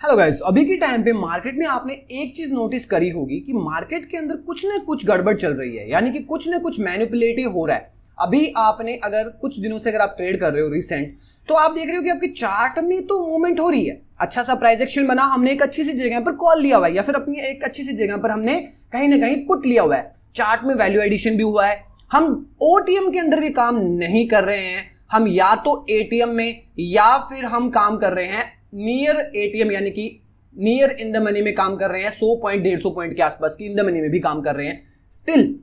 Hello guys, अभी के time पे मार्केट में आपने एक चीज नोटिस करी होगी कि मार्केट के अंदर कुछ ना कुछ गड़बड़ चल रही है, यानी कि कुछ ना कुछ मैनिपुलेटिव हो रहा है। अभी आपने अगर कुछ दिनों से अगर आप ट्रेड कर रहे हो रिसेंट, तो आप देख रहे हो कि आपके चार्ट में तो मूवमेंट हो रही है, अच्छा सा प्राइस एक्शन बना, हमने एक अच्छी सी जगह पर कॉल लिया हुआ है या फिर अपनी एक अच्छी सी जगह पर हमने कहीं ना कहीं पुट लिया हुआ है, चार्ट में वैल्यू एडिशन भी हुआ है। हम ओटीएम के अंदर भी काम नहीं कर रहे हैं, हम या तो एटीएम में या फिर हम काम कर रहे हैं नियर एटीएम यानी कि नियर इन द मनी में काम कर रहे हैं, 100 पॉइंट 150 पॉइंट के आसपास की इन द मनी में भी काम कर रहे हैं। स्टिल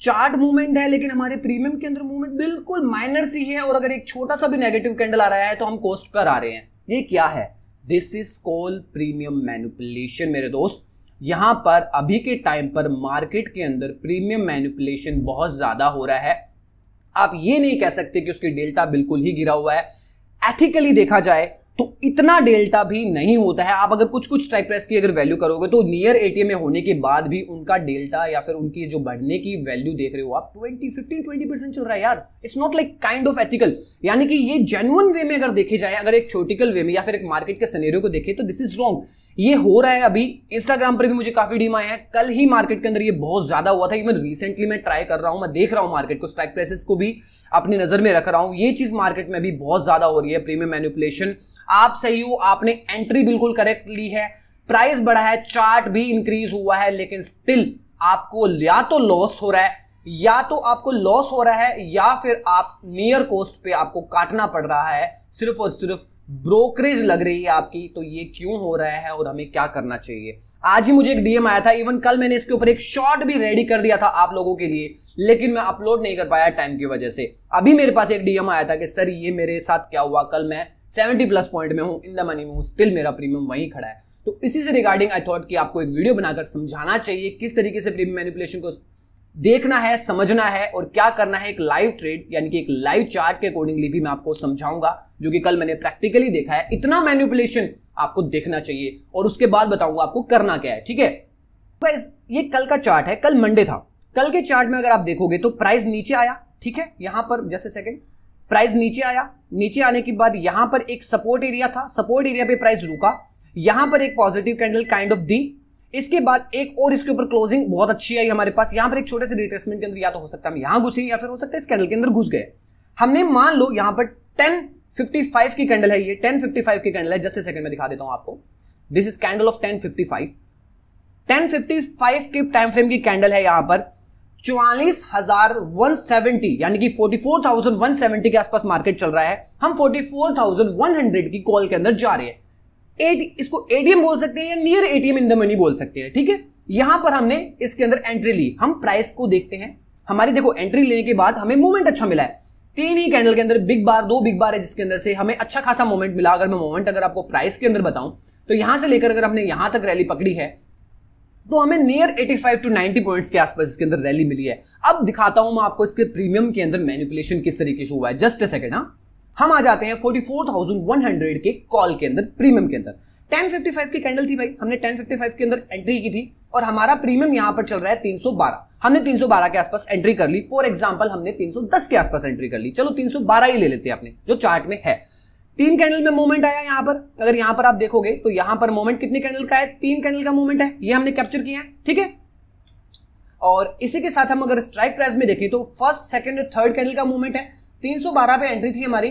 चार्ट मूवमेंट है, लेकिन हमारे प्रीमियम के अंदर मूवमेंट बिल्कुल माइनर सी है, और अगर एक छोटा सा भी नेगेटिव कैंडल आ रहा है तो हम कोस्ट पर आ रहे हैं। ये क्या है? This is called premium manipulation मेरे दोस्त। यहां पर अभी के टाइम पर मार्केट के अंदर प्रीमियम मैनिपुलेशन बहुत ज्यादा हो रहा है। आप ये नहीं कह सकते कि उसकी डेल्टा बिल्कुल ही गिरा हुआ है। एथिकली देखा जाए तो इतना डेल्टा भी नहीं होता है। आप अगर कुछ स्ट्राइक प्राइस की अगर वैल्यू करोगे तो नियर एटीएम में होने के बाद भी उनका डेल्टा या फिर उनकी जो बढ़ने की वैल्यू देख रहे हो आप 15-20% चल रहा है यार। It's not like kind of ethical, यानी कि ये जेन्युइन वे में अगर देखे जाए, अगर एक थ्योरेटिकल वे में या फिर एक मार्केट के सिनेरियो को देखे तो दिस इज रॉन्ग। ये हो रहा है। अभी इंस्टाग्राम पर भी मुझे काफी डीम आए हैं, कल ही मार्केट के अंदर ये बहुत ज्यादा हुआ था। इवन रिसेंटली मैं ट्राई कर रहा हूं, मैं देख रहा हूं मार्केट को, स्ट्राइक प्राइसेस को भी अपनी नजर में रख रहा हूं। ये चीज मार्केट में भी बहुत ज्यादा हो रही है, प्रीमियम मैनिपुलेशन। आप सही हो, आपने एंट्री बिल्कुल करेक्ट ली है, प्राइस बढ़ा है, चार्ट भी इंक्रीज हुआ है, लेकिन स्टिल आपको या तो लॉस हो रहा है, या तो आपको लॉस हो रहा है, या फिर आप नियर कॉस्ट पे आपको काटना पड़ रहा है, सिर्फ और सिर्फ ब्रोकरेज लग रही है आपकी। तो ये क्यों हो रहा है और हमें क्या करना चाहिए? आज ही मुझे एक डीएम आया था, इवन कल मैंने इसके ऊपर एक शॉर्ट भी रेडी कर दिया था आप लोगों के लिए, लेकिन मैं अपलोड नहीं कर पाया टाइम की वजह से। अभी मेरे पास एक डीएम आया था कि सर ये मेरे साथ क्या हुआ, कल मैं 70+ पॉइंट में हूं, इन द मनी में हूं, स्टिल मेरा प्रीमियम वहीं खड़ा है। तो इसी से रिगार्डिंग आई थॉट कि आपको एक वीडियो बनाकर समझाना चाहिए किस तरीके से प्रीमियम मैनिपुलेशन को देखना है, समझना है और क्या करना है। एक लाइव ट्रेड यानी कि एक लाइव चार्ट के अकॉर्डिंगली भी मैं आपको समझाऊंगा, जो कि कल मैंने प्रैक्टिकली देखा है। इतना मैनिपुलेशन आपको देखना चाहिए और उसके बाद बताऊंगा आपको करना क्या है, ठीक है गाइस। ये कल का चार्ट है, कल मंडे था। कल के चार्ट में अगर आप देखोगे तो प्राइस नीचे आया, ठीक है, यहां पर जस्ट अ सेकंड, प्राइस नीचे आया। नीचे आने के बाद यहां पर एक सपोर्ट एरिया था, सपोर्ट एरिया पे प्राइस रुका, यहां पर एक positive candle kind of the. इसके बाद एक और इसके ऊपर क्लोजिंग बहुत अच्छी आई हमारे पास। यहां पर एक छोटे से रिट्रेसमेंट के अंदर या तो हो सकता है हम यहां घुसे या फिर हो सकता है इस कैंडल के अंदर घुस गए। हमने मान लो यहां पर 1055 की कैंडल है, ये 1055 की कैंडल है, जस्ट सेकंड में दिखा देता हूं आपको। दिस इज कैंडल ऑफ 1055 के टाइम फ्रेम की कैंडल है। यहां पर 44,170 यानी कि 44,170 के आसपास मार्केट चल रहा है। हम 44,100 की कॉल के अंदर जा रहे हैं। इसको एटीएम बोल सकते हैं या near ATM in the money बोल सकते हैं, ठीक है। यहां पर हमने इसके अंदर एंट्री ली। हम प्राइस को देखते हैं, हमारी देखो एंट्री लेने के बाद हमें मूवमेंट अच्छा मिला है। 3 ही कैंडल के अंदर बिग बार, 2 बिग बार है जिसके अंदर से हमें अच्छा खासा मूवमेंट मिला। अगर मैं मूवमेंट अगर आपको प्राइस के अंदर बताऊं तो यहां से लेकर अगर हमने यहां तक रैली पकड़ी है तो हमें नियर 85 to 90 पॉइंट्स के आसपास इसके अंदर रैली मिली है। अब दिखाता हूं मैं आपको इसके प्रीमियम के अंदर मैनिपुलेशन किस तरीके से हुआ है। जस्ट अ सेकंड, हम आ जाते हैं 44,100 के कॉल के अंदर, प्रीमियम के अंदर। 1055 की कैंडल थी भाई, हमने 1055 के अंदर एंट्री की थी और हमारा प्रीमियम यहां पर चल रहा है 312। हमने 312 के आसपास एंट्री कर ली। फॉर एग्जांपल हमने 310 के आसपास एंट्री कर ली, चलो 312 ही ले लेते हैं अपने जो चार्ट में है। 3 कैंडल में मूवमेंट आया यहां पर। अगर यहां पर आप देखोगे तो यहां पर मूवमेंट कितने कैंडल का है? 3 कैंडल का मूवमेंट है, ये हमने कैप्चर किया है, ठीक है। और इसी के साथ हम अगर स्ट्राइक प्राइस में देखें तो फर्स्ट, सेकंड और थर्ड कैंडल का मूवमेंट है। 312 पे एंट्री थी हमारी।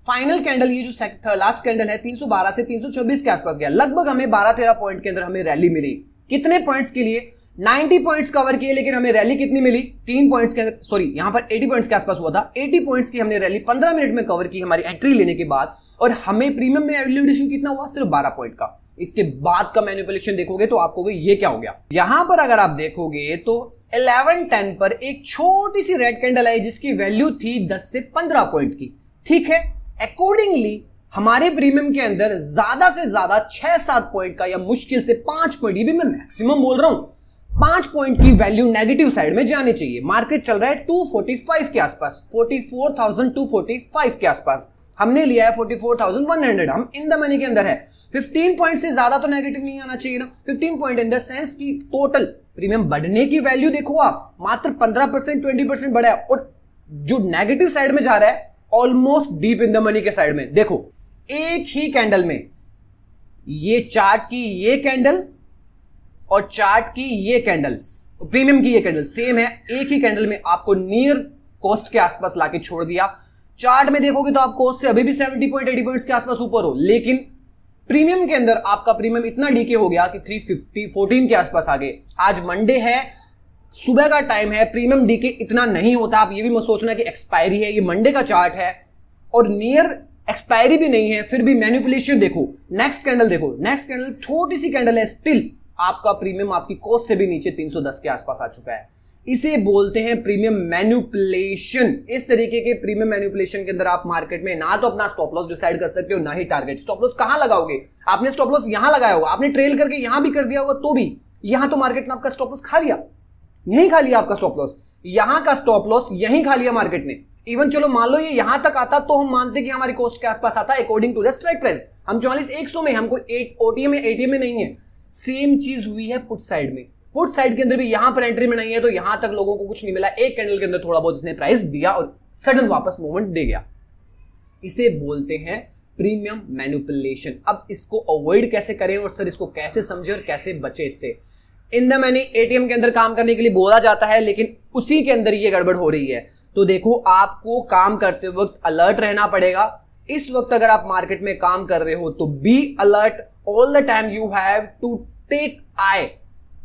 फाइनल कैंडल ये जो लास्ट कैंडल है 312 से 324 के आसपास गया। लगभग हमें 12-13 पॉइंट के अंदर हमें रैली मिली। कितने पॉइंट्स के लिए? 90 पॉइंट्स कवर किए, लेकिन हमें रैली कितनी मिली? 3 पॉइंट्स के अंदर, सॉरी यहां पर 80 पॉइंट्स के आसपास हुआ था। 80 पॉइंट्स की हमने रैली 15 मिनट में कवर की हमारी एंट्री लेने के बाद, और हमें प्रीमियम में वैल्यूएशन कितना हुआ? सिर्फ 12 पॉइंट का। इसके बाद का मैनिपुलेशन देखोगे तो आपको ये क्या हो गया। यहां पर अगर आप देखोगे तो 11:10 पर एक छोटी सी रेड कैंडल आई जिसकी वैल्यू थी 10 से 15 पॉइंट की, ठीक है। अकॉर्डिंगली हमारे प्रीमियम के अंदर ज्यादा से ज्यादा 6-7 पॉइंट का या मुश्किल से 5 पॉइंट, ये भी मैं मैक्सिमम बोल रहा हूं, 5 पॉइंट की वैल्यू नेगेटिव साइड में जानी चाहिए। मार्केट चल रहा है 245 के आसपास, 44,245 के आसपास। हमने लिया है 44,100, हम इन द मनी के अंदर है। 15 पॉइंट से ज्यादा तो नेगेटिव नहीं आना चाहिए ना। 15 पॉइंट इन द सेंस की टोटल प्रीमियम बढ़ने की वैल्यू देखो आप, मात्र 15% 20% बढ़ा है, और जो नेगेटिव साइड में जा रहा है almost deep in the money के साइड में। देखो एक ही कैंडल में ये चार्ट की ये कैंडल और चार्ट की ये कैंडल, प्रीमियम की ये कैंडल सेम है, एक ही कैंडल में आपको नियर कॉस्ट के आसपास लाके छोड़ दिया। चार्ट में देखोगे तो आप कॉस्ट से अभी भी 70 पॉइंट 80 पॉइंट्स के आसपास ऊपर हो, लेकिन प्रीमियम के अंदर आपका प्रीमियम इतना डीके हो गया कि 350 के आसपास आ गए। आज मंडे है, सुबह का टाइम है, प्रीमियम डीके इतना नहीं होता। आप ये भी मत सोचना कि एक्सपायरी है, ये मंडे का चार्ट है और नियर एक्सपायरी भी नहीं है, फिर भी मैनिपुलेशन देखो। नेक्स्ट कैंडल देखो, नेक्स्ट कैंडल छोटी सी कैंडल है, स्टिल आपका प्रीमियम आपकी कॉस्ट से भी नीचे 310 के आसपास आ चुका है। इसे बोलते हैं प्रीमियम मैनिपुलेशन। इस तरीके के प्रीमियम मैनिपुलेशन के अंदर आप मार्केट में ना तो अपना स्टॉप लॉस डिसाइड कर सकते हो, ना ही टारगेट। स्टॉप लॉस कहां लगाओगे? आपने स्टॉप लॉस यहां लगाया होगा, आपने ट्रेल करके यहां भी कर दिया होगा, तो भी यहां तो मार्केट ने आपका स्टॉप लॉस खा लिया, यहीं खा लिया आपका स्टॉप लॉस, यहां का स्टॉप लॉस यहीं खा लिया मार्केट ने। इवन चलो मान लो ये यहां तक आता तो हम मानते कि हमारी कॉस्ट के आसपास आता according to the strike price. हम 44,100 में, हमको ओटीएम में एटीएम में नहीं है। सेम चीज हुई है पुट साइड में। पुट साइड के अंदर भी यहां पर एंट्री में नहीं है, तो यहां तक लोगों को कुछ नहीं मिला। एक कैंडल के अंदर थोड़ा बहुत इसने प्राइस दिया और सडन वापस मूवमेंट दे गया। इसे बोलते हैं प्रीमियम मैनिपुलेशन। अब इसको अवॉइड कैसे करें और सर इसको कैसे समझे और कैसे बचे इससे? इन द मनी एटीएम के अंदर काम करने के लिए बोला जाता है, लेकिन उसी के अंदर ये गड़बड़ हो रही है। तो देखो, आपको काम करते वक्त अलर्ट रहना पड़ेगा। इस वक्त अगर आप मार्केट में काम कर रहे हो तो be alert all the time. You have to take eye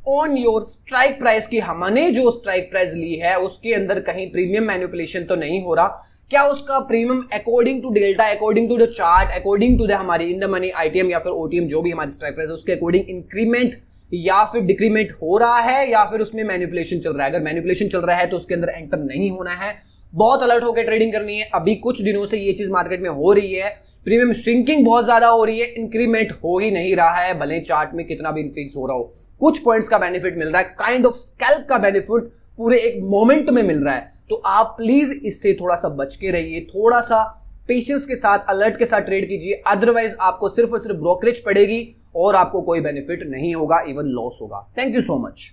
on your strike price की हमने जो स्ट्राइक प्राइस ली है उसके अंदर कहीं प्रीमियम मैनिपुलेशन तो नहीं हो रहा। क्या उसका premium according to delta, according to the chart, according to the हमारी इन द मनी आईटीएम या फिर ओटीएम जो भी हमारी स्ट्राइक प्राइस है उसके अकॉर्डिंग इंक्रीमेंट या फिर डिक्रीमेंट हो रहा है, या फिर उसमें मैनिपुलेशन चल रहा है? अगर मैनिपुलेशन चल रहा है तो उसके अंदर एंटर नहीं होना है, बहुत अलर्ट होकर ट्रेडिंग करनी है। अभी कुछ दिनों से ये चीज मार्केट में हो रही है, प्रीमियम श्रिंकिंग बहुत ज्यादा हो रही है, इंक्रीमेंट हो ही नहीं रहा है, भले चार्ट में कितना भी इंक्रीज हो रहा हो। कुछ पॉइंट्स का बेनिफिट मिल रहा है, काइंड ऑफ स्कैल्प का बेनिफिट पूरे एक मोमेंट में मिल रहा है। तो आप प्लीज इससे थोड़ा सा बच के रहिए, थोड़ा सा पेशेंस के साथ, अलर्ट के साथ ट्रेड कीजिए। अदरवाइज आपको सिर्फ और सिर्फ ब्रोकरेज पड़ेगी और आपको कोई बेनिफिट नहीं होगा, इवन लॉस होगा। Thank you so much.